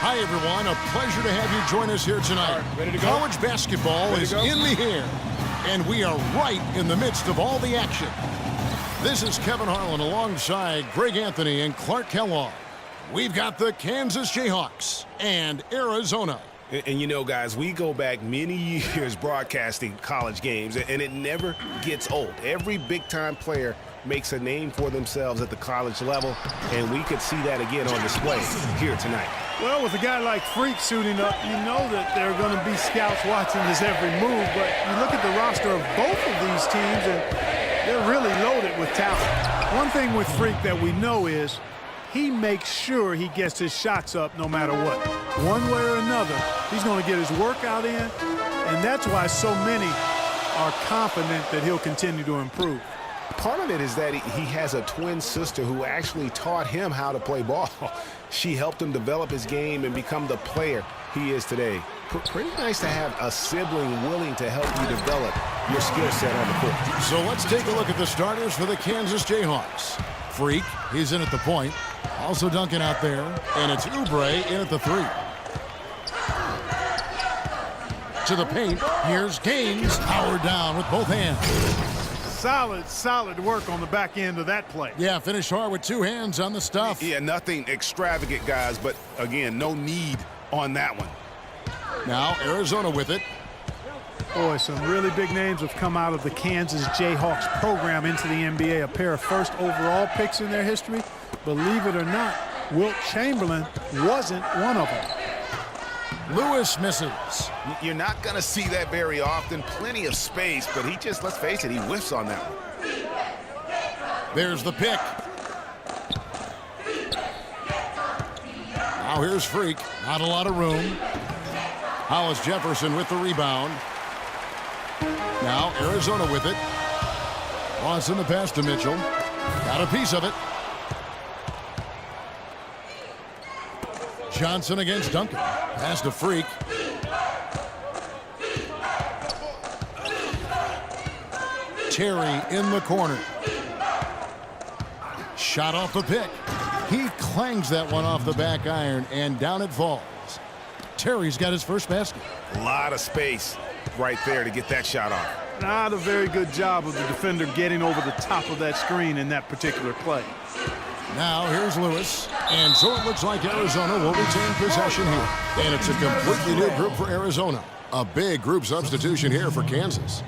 Hi, everyone. A pleasure to have you join us here tonight. Right, ready to go? College basketball is in the air, and we are right in the midst of all the action. This is Kevin Harlan alongside Greg Anthony and Clark Kellogg. We've got the Kansas Jayhawks and Arizona. And you know, guys, we go back many years broadcasting college games, and it never gets old. Every big-time player makes a name for themselves at the college level, and we could see that again on display here tonight. Well, with a guy like Freak suiting up, you know that there are going to be scouts watching his every move, but you look at the roster of both of these teams, and they're really loaded with talent. One thing with Freak that we know is he makes sure he gets his shots up no matter what. One way or another, he's going to get his workout in, and that's why so many are confident that he'll continue to improve. Part of it is that he has a twin sister who actually taught him how to play ball. She helped him develop his game and become the player he is today. Pretty nice to have a sibling willing to help you develop your skill set on the court. So let's take a look at the starters for the Kansas Jayhawks. Freak, he's in at the point. Also Duncan out there, and it's Oubre in at the 3. To the paint, here's Gaines, powered down with both hands. Solid work on the back end of that play. Yeah, finished hard with 2 hands on the stuff. Yeah, nothing extravagant, guys, but again, no need on that one. Now Arizona with it. Boy, some really big names have come out of the Kansas Jayhawks program into the NBA. A pair of first overall picks in their history. Believe it or not, Wilt Chamberlain wasn't one of them. Lewis misses. You're not going to see that very often. Plenty of space, but he just, let's face it, he whiffs on that one. There's the pick. Now here's Freak. Not a lot of room. Hollis Jefferson with the rebound. Now Arizona with it. Lawson the pass to Mitchell. Got a piece of it. Johnson against Duncan. Pass to Freak. Terry in the corner. Shot off the pick. He clangs that one off the back iron, and down it falls. Terry's got his first basket. A lot of space right there to get that shot off. Not a very good job of the defender getting over the top of that screen in that particular play. Now here's Lewis, and so it looks like Arizona will retain possession here. And it's a completely new group for Arizona. A big group substitution here for Kansas.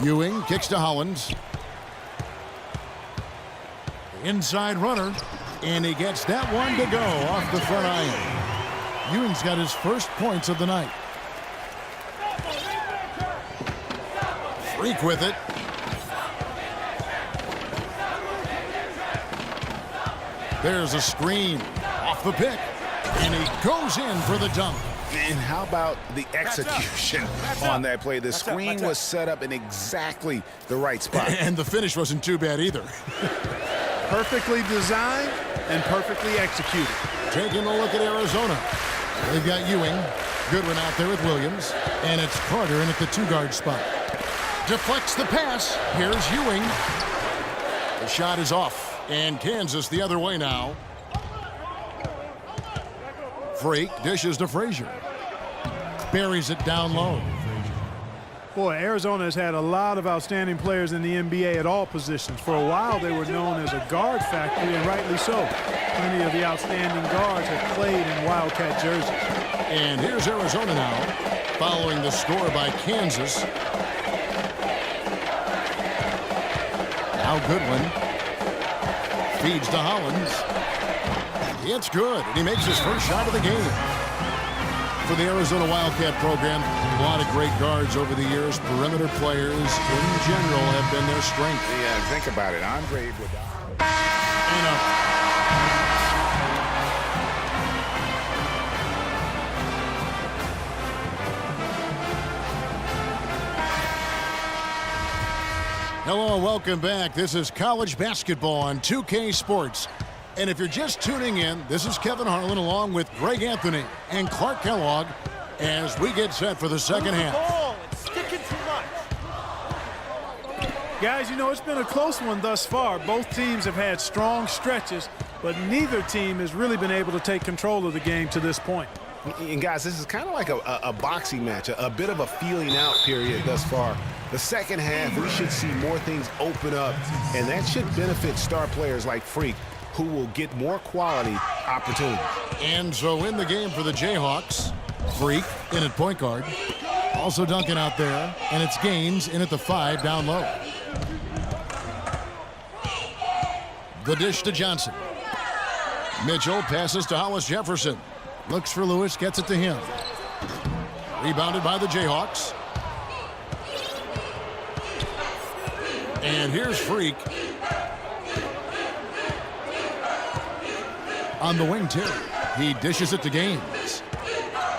Ewing kicks to Hollins. Inside runner, and he gets that one to go off the front iron. Ewing's got his first points of the night. Freak with it. There's a screen off the pick, and he goes in for the dunk. And how about the execution on that play? The screen was set up in exactly the right spot. And the finish wasn't too bad either. Perfectly designed and perfectly executed. Taking a look at Arizona. They've got Ewing. Goodwin out there with Williams. And it's Carter in at the 2-guard spot. Deflects the pass. Here's Ewing. The shot is off. And Kansas the other way now. Freak dishes to Frazier. Buries it down low. Boy, Arizona has had a lot of outstanding players in the NBA at all positions. For a while, they were known as a guard factory, and rightly so. Many of the outstanding guards have played in Wildcat jerseys. And here's Arizona now, following the score by Kansas. Now Goodwin feeds to Hollins. It's good, and he makes his first shot of the game. For the Arizona Wildcat program, a lot of great guards over the years. Perimeter players in general have been their strength. Yeah, think about it. Andre Iguodala. Hello, welcome back. This is college basketball on 2K Sports. And if you're just tuning in, this is Kevin Harlan along with Greg Anthony and Clark Kellogg as we get set for the second half. Ball, it's sticking too much. Guys, you know, it's been a close one thus far. Both teams have had strong stretches, but neither team has really been able to take control of the game to this point. And guys, this is kind of like a boxing match, a bit of a feeling out period thus far. The second half, we should see more things open up, and that should benefit star players like Freak, who will get more quality opportunities. And so in the game for the Jayhawks, Freak in at point guard. Also Duncan out there, and it's Gaines in at the 5 down low. The dish to Johnson. Mitchell passes to Hollis Jefferson. Looks for Lewis, gets it to him. Rebounded by the Jayhawks. And here's Freak. On the wing, Terry. He dishes it to Gaines.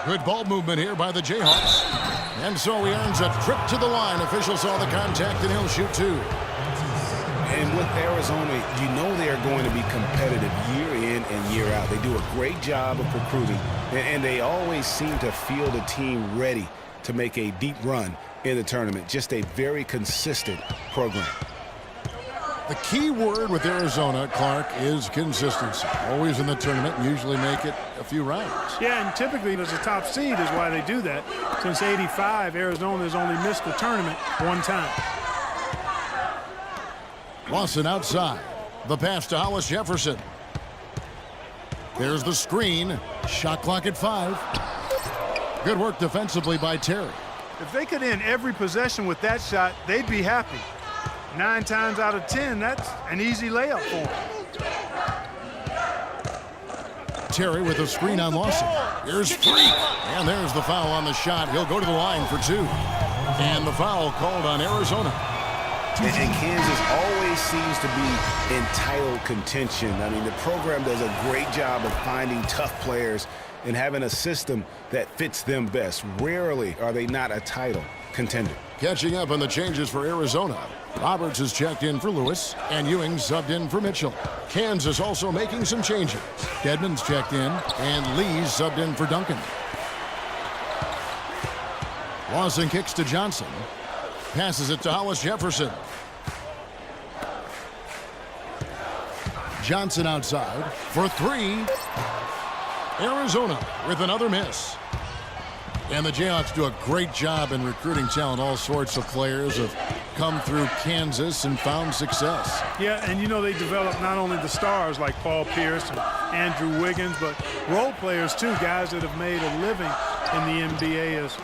Good ball movement here by the Jayhawks. And so he earns a trip to the line. Officials saw the contact, and he'll shoot 2. And with Arizona, you know they are going to be competitive year in and year out. They do a great job of recruiting, and they always seem to field a team ready to make a deep run in the tournament. Just a very consistent program. The key word with Arizona, Clark, is consistency. Always in the tournament, usually make it a few rounds. Yeah, and typically as a top seed is why they do that. Since '85, Arizona has only missed the tournament one time. Lawson outside. The pass to Hollis Jefferson. There's the screen. Shot clock at 5. Good work defensively by Terry. If they could end every possession with that shot, they'd be happy. 9 times out of 10, that's an easy layup for them. Terry with a screen on Lawson. Here's Freak. And there's the foul on the shot. He'll go to the line for 2. And the foul called on Arizona. And Kansas always seems to be in title contention. I mean, the program does a great job of finding tough players and having a system that fits them best. Rarely are they not a title contender. Catching up on the changes for Arizona. Roberts has checked in for Lewis, and Ewing subbed in for Mitchell. Kansas also making some changes. Dedmon's checked in, and Lee's subbed in for Duncan. Lawson kicks to Johnson. Passes it to Hollis Jefferson. Johnson outside for 3. Arizona with another miss. And the Jayhawks do a great job in recruiting talent. All sorts of players have come through Kansas and found success. Yeah, and you know they develop not only the stars like Paul Pierce and Andrew Wiggins, but role players too, guys that have made a living in the NBA as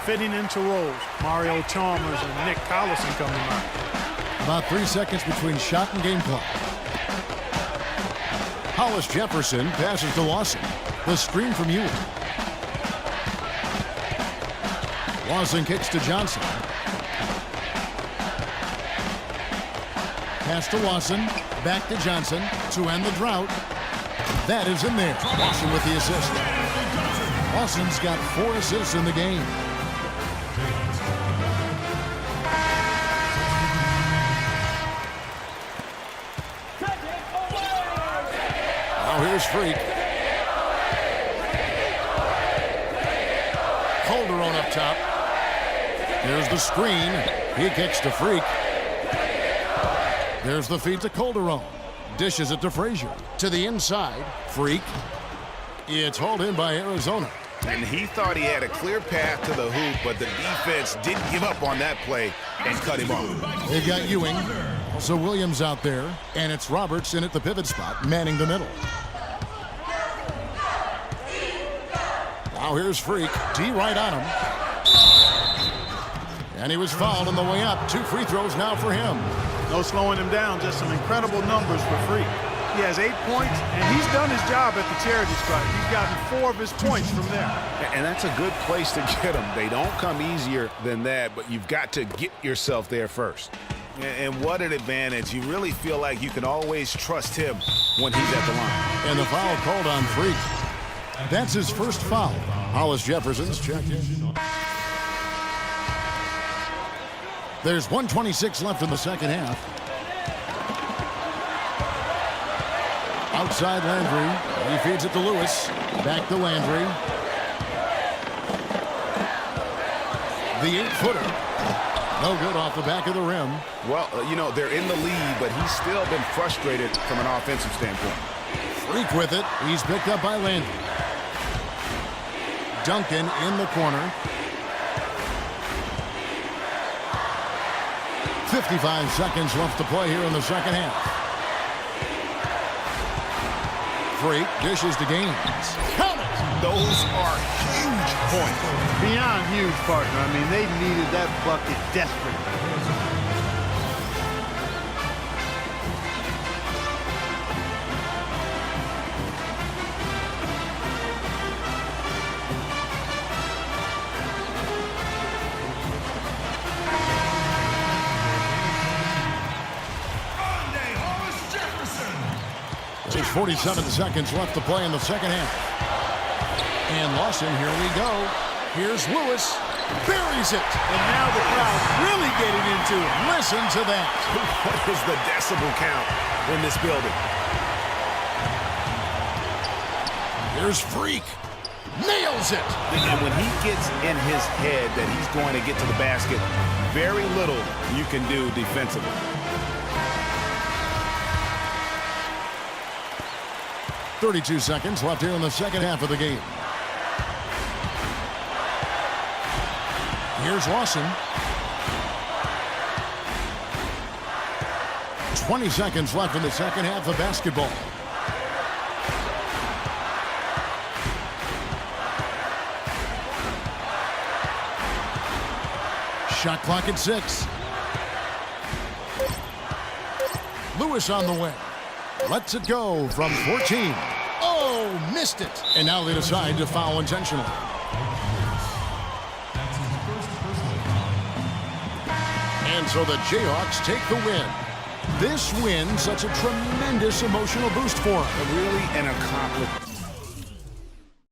fitting into roles. Mario Chalmers and Nick Collison come to mind. About 3 seconds between shot and game clock. Hollis Jefferson passes to Lawson. The screen from Ewing. Lawson kicks to Johnson. Pass to Lawson. Back to Johnson to end the drought. That is in there. Lawson with the assist. Lawson's got 4 assists in the game. Now here's Freak. Calderon up top. There's the screen. He kicks to Freak. There's the feed to Calderon. Dishes it to Frazier. To the inside. Freak. It's hauled in by Arizona. And he thought he had a clear path to the hoop, but the defense didn't give up on that play and cut him off. They've got Ewing. Also Williams out there. And it's Roberts in at the pivot spot, manning the middle. Now here's Freak. D right on him. And he was fouled on the way up. 2 free throws now for him. No slowing him down, just some incredible numbers for Freak. He has 8 points, and he's done his job at the charity stripe. He's gotten 4 of his points from there. And that's a good place to get them. They don't come easier than that, but you've got to get yourself there first. And what an advantage. You really feel like you can always trust him when he's at the line. And the foul called on Freak. That's his first foul. Hollis Jefferson's checked in. There's 1:26 left in the second half. Outside Landry. He feeds it to Lewis. Back to Landry. The 8-footer. No good off the back of the rim. Well, you know, they're in the lead, but he's still been frustrated from an offensive standpoint. Freak with it. He's picked up by Landy. Duncan in the corner. 55 seconds left to play here in the second half. Freak dishes to Gaines. Count it! Those are huge points. Beyond huge, partner. I mean, they needed that bucket desperately. There's 47 seconds left to play in the second half. And Lawson, here we go. Here's Lewis. Buries it. And now the crowd really getting into it. Listen to that. What is the decibel count in this building? Here's Freak. Nails it. And when he gets in his head that he's going to get to the basket, very little you can do defensively. .32 seconds left here in the second half of the game. Here's Lawson. 20 seconds left in the second half of basketball. Shot clock at 6. Lewis on the wing. Lets it go from 14. Oh, missed it. And now they decide to foul intentionally. And so the Jayhawks take the win. This win, such a tremendous emotional boost for them. Really an accomplishment.